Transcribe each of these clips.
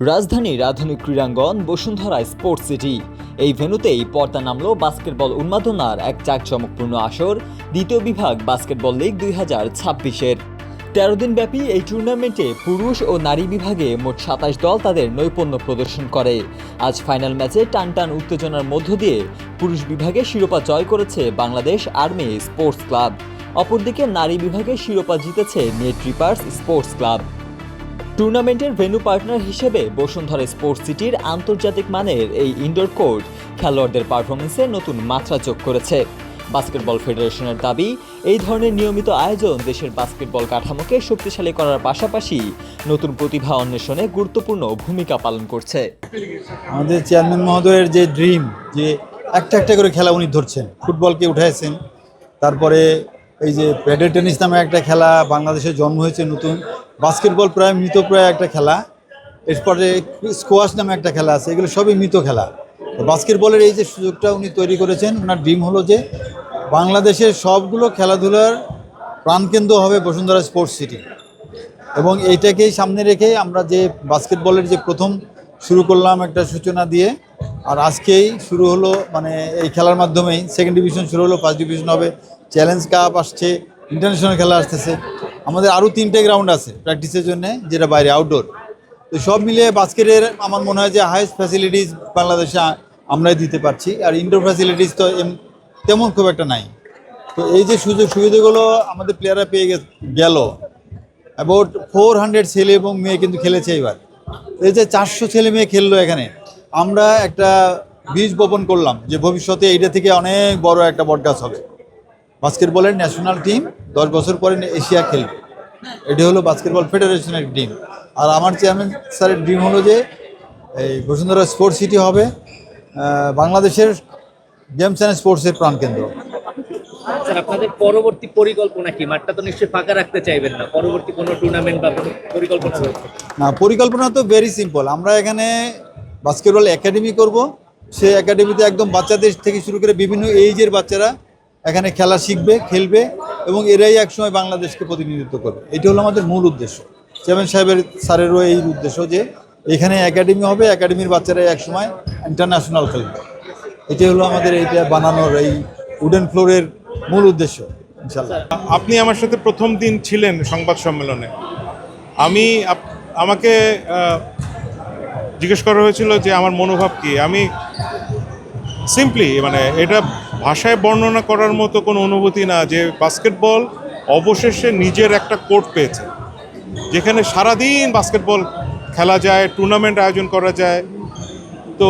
রাজধানীর আধুনিক ক্রীড়াঙ্গন Bashundhara sports city. এই ভেন্যুতেই পর্দা নামল বাস্কেটবল উন্মাদনার এক জাঁকজমকপূর্ণ আসর, দ্বিতীয় বিভাগ বাস্কেটবল লিগ 2026-এর। 13 দিনব্যাপী এই টুর্নামেন্টে পুরুষ ও নারী বিভাগে মোট 27 দল তাদের নৈপুণ্য প্রদর্শন করে। আজ ফাইনাল ম্যাচে টানটান উত্তেজনার মধ্য দিয়ে পুরুষ বিভাগে শিরোপা জয় করেছে বাংলাদেশ আর্মি স্পোর্টস ক্লাব। অপরদিকে নারী বিভাগে শিরোপা জিতেছে নেট রিপার্স স্পোর্টস ক্লাব। টুর্নামেন্টের ভেন্যু পার্টনার হিসেবে বসুন্ধরা স্পোর্টস সিটির আন্তর্জাতিক মানের এই ইনডোর কোর্ট খেলোয়াড়দের পারফরমেন্সে নতুন মাত্রা যোগ করেছে। বাস্কেটবল ফেডারেশনের দাবি, এই ধরনের নিয়মিত আয়োজন দেশের বাস্কেটবল কাঠামোকে শক্তিশালী করার পাশাপাশি নতুন প্রতিভা অন্বেষণে গুরুত্বপূর্ণ ভূমিকা পালন করছে। আমাদের চেয়ারম্যান মহোদয়ের যে ড্রিম, যে একটা একটা করে খেলা উনি ধরছেন, ফুটবলকে উঠাইছেন, তারপরে এই যে প্যাডেল টেনিস নামে একটা খেলা বাংলাদেশে জন্ম হয়েছে নতুন, বাস্কেটবল প্রায় মৃতপ্রায় একটা খেলা, এরপরে স্কোয়াশ নামে একটা খেলা আছে, এগুলো সবই মৃত খেলা। বাস্কেটবলের এই যে সুযোগটা উনি তৈরি করেছেন, ওনার ড্রিম হলো যে বাংলাদেশের সবগুলো খেলাধুলার প্রাণকেন্দ্র হবে বসুন্ধরা স্পোর্টস সিটি, এবং এইটাকেই সামনে রেখে আমরা যে বাস্কেটবলের যে প্রথম শুরু করলাম একটা সূচনা দিয়ে, আর আজকেই শুরু হলো, মানে এই খেলার মাধ্যমেই সেকেন্ড ডিভিশন শুরু হলো, ফার্স্ট ডিভিশন হবে, চ্যালেঞ্জ কাপ আসছে, ইন্টারন্যাশনাল খেলা আসতেছে। আমাদের আরও 3টে গ্রাউন্ড আছে প্র্যাকটিসের জন্য, যেটা বাইরে আউটডোর। তো সব মিলিয়ে বাস্কেটের আমার মনে হয় যে হাইয়েস্ট ফ্যাসিলিটিস বাংলাদেশে আমরাই দিতে পারছি, আর ইনডোর ফ্যাসিলিটিস তো তেমন খুব একটা নাই। তো এই যে সুযোগ সুবিধাগুলো আমাদের প্লেয়াররা পেয়ে গেল, অ্যাবাউট 400 ছেলে এবং মেয়ে কিন্তু খেলেছে এবার। এই যে 400 ছেলে মেয়ে খেললো এখানে, আমরা একটা বীজ বপন করলাম যে ভবিষ্যতে এইটা থেকে অনেক বড় একটা বটগাছ হবে। বাস্কেটবলের ন্যাশনাল টিম 10 বছর পরে এশিয়া খেলবে, এটি হলো বাস্কেটবল ফেডারেশনের ড্রিম। আর আমার চেয়ারম্যান স্যারের ড্রিম হলো যে এই বসুন্ধরা স্পোর্টস সিটি হবে বাংলাদেশের গেমস অ্যান্ড স্পোর্টসের প্রাণকেন্দ্র। স্যার, আপনাদের পরবর্তী পরিকল্পনা কি? মাঠটা তো নিশ্চয়ই ফাঁকা রাখতে চাইবেন না, পরবর্তী কোনো টুর্নামেন্ট বা কোনো পরিকল্পনা রয়েছে? না, পরিকল্পনা তো ভেরি সিম্পল। আমরা এখানে বাস্কেটবল একাডেমি করব, সেই একাডেমিতে একদম বাচ্চাদের থেকে শুরু করে বিভিন্ন এইজের বাচ্চারা এখানে খেলা শিখবে, খেলবে, এবং এরাই একসময় বাংলাদেশকে প্রতিনিধিত্ব করবে। এটি হলো আমাদের মূল উদ্দেশ্য। চেয়ারম্যান সাহেবের স্যারেরও এই উদ্দেশ্য যে এখানে একাডেমি হবে, একাডেমির বাচ্চারাই একসময় ইন্টারন্যাশনাল খেলবে। এটি হলো আমাদের এইটা বানানোর, এই উডেন ফ্লোরের মূল উদ্দেশ্য ইনশাল্লাহ। আপনি আমার সাথে প্রথম দিন ছিলেন সংবাদ সম্মেলনে। আমাকে জিজ্ঞেস করা হয়েছিল যে আমার মনোভাব কি। আমি সিম্পলি, মানে এটা ভাষায় বর্ণনা করার মতো কোনো অনুভূতি না যে বাস্কেটবল অবশেষে নিজের একটা কোর্ট পেয়েছে, যেখানে সারাদিন বাস্কেটবল খেলা যায়, টুর্নামেন্ট আয়োজন করা যায়। তো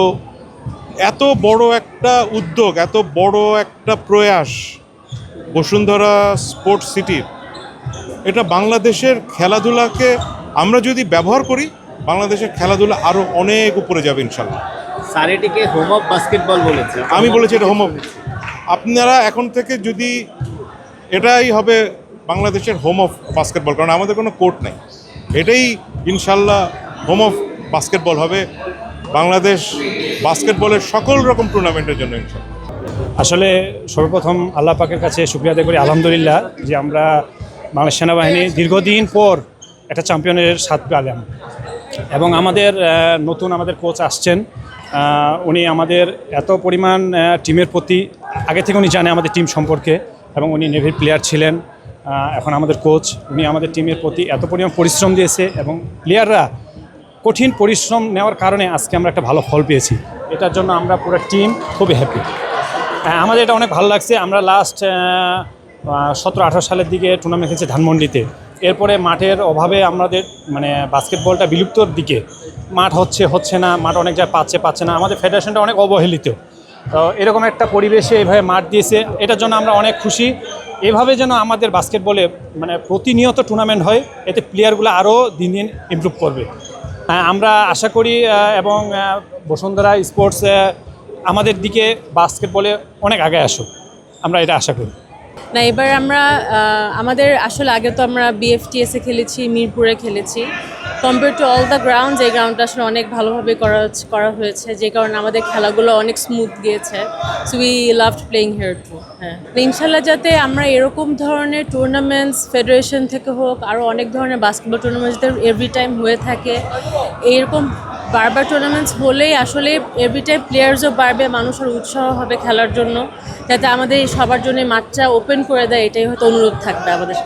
এত বড় একটা উদ্যোগ, এত বড় একটা প্রয়াস বসুন্ধরা স্পোর্টস সিটির, এটা বাংলাদেশের খেলাধুলাকে আমরা যদি ব্যবহার করি, বাংলাদেশের খেলাধুলা আরও অনেক উপরে যাবে ইনশাল্লাহ। স্যার এটিকে হোম অফ বাস্কেটবল বলেছে, আমি বলেছি এটা হোম অফ। আপনারা এখন থেকে যদি এটাই হবে বাংলাদেশের হোম অফ বাস্কেটবল, কারণ আমাদের কোনো কোর্ট নেই, এটাই ইনশাল্লাহ হোম অফ বাস্কেটবল হবে বাংলাদেশ বাস্কেটবলের সকল রকম টুর্নামেন্টের জন্য ইনশাল্লাহ। আসলে সর্বপ্রথম আল্লাহ পাকের কাছে শুকরিয়া আদায় করি, আলহামদুলিল্লাহ, যে আমরা বাংলাদেশ সেনাবাহিনী দীর্ঘদিন পর একটা চ্যাম্পিয়নের স্বাদ পেলাম। এবং আমাদের নতুন আমাদের কোচ আসছেন, উনি আমাদের এত পরিমাণ টিমের প্রতি আগে থেকে উনি জানে আমাদের টিম সম্পর্কে, এবং উনি নেভির প্লেয়ার ছিলেন, এখন আমাদের কোচ। উনি আমাদের টিমের প্রতি এত পরিমাণ পরিশ্রম দিয়েছে, এবং প্লেয়াররা কঠিন পরিশ্রম নেওয়ার কারণে আজকে আমরা একটা ভালো ফল পেয়েছি। এটার জন্য আমরা পুরো টিম খুবই হ্যাপি। আমাদের এটা অনেক ভালো লাগছে। আমরা লাস্ট 17-18 সালের দিকে টুর্নামেন্ট খেলছি ধানমন্ডিতে। এরপরে মাঠের অভাবে আমাদের মানে বাস্কেটবলটা বিলুপ্তর দিকে, মাঠ হচ্ছে না, মাঠ অনেক জায়গায় পাচ্ছে না, আমাদের ফেডারেশনটা অনেক অবহেলিত। তো এরকম একটা পরিবেশে এইভাবে মাঠ দিয়েছে, এটার জন্য আমরা অনেক খুশি। এভাবে যেন আমাদের বাস্কেটবলে মানে প্রতিনিয়ত টুর্নামেন্ট হয়, এতে প্লেয়ারগুলো আরও দিন দিন ইমপ্রুভ করবে। আমরা আশা করি, এবং বসুন্ধরা স্পোর্টস আমাদের দিকে বাস্কেটবলে অনেক আগে আসুক, আমরা এটা আশা করি। না, এবার আমরা আমাদের আসলে আগে তো আমরা বিএফটিএসে খেলেছি, মিরপুরে খেলেছি। Compare to all the grounds, এই গ্রাউন্ডটা আসলে অনেক ভালোভাবে করা হয়েছে, যে কারণে আমাদের খেলাগুলো অনেক স্মুথ গিয়েছে। So we loved playing here too. হ্যাঁ, ইনশাল্লাহ যাতে আমরা এরকম ধরনের টুর্নামেন্টস ফেডারেশন থেকে হোক, আরও অনেক ধরনের বাস্কেটবল টুর্নামেন্টস এভরি টাইম হয়ে থাকে, এইরকম বারবার টুর্নামেন্টস হলেই আসলে এভরি টাইম প্লেয়ার্সও বাড়বে, মানুষের উৎসাহ হবে খেলার জন্য, যাতে আমাদের সবার জন্য মাঠটা ওপেন করে দেয়, এটাই হয়তো অনুরোধ থাকবে আমাদের।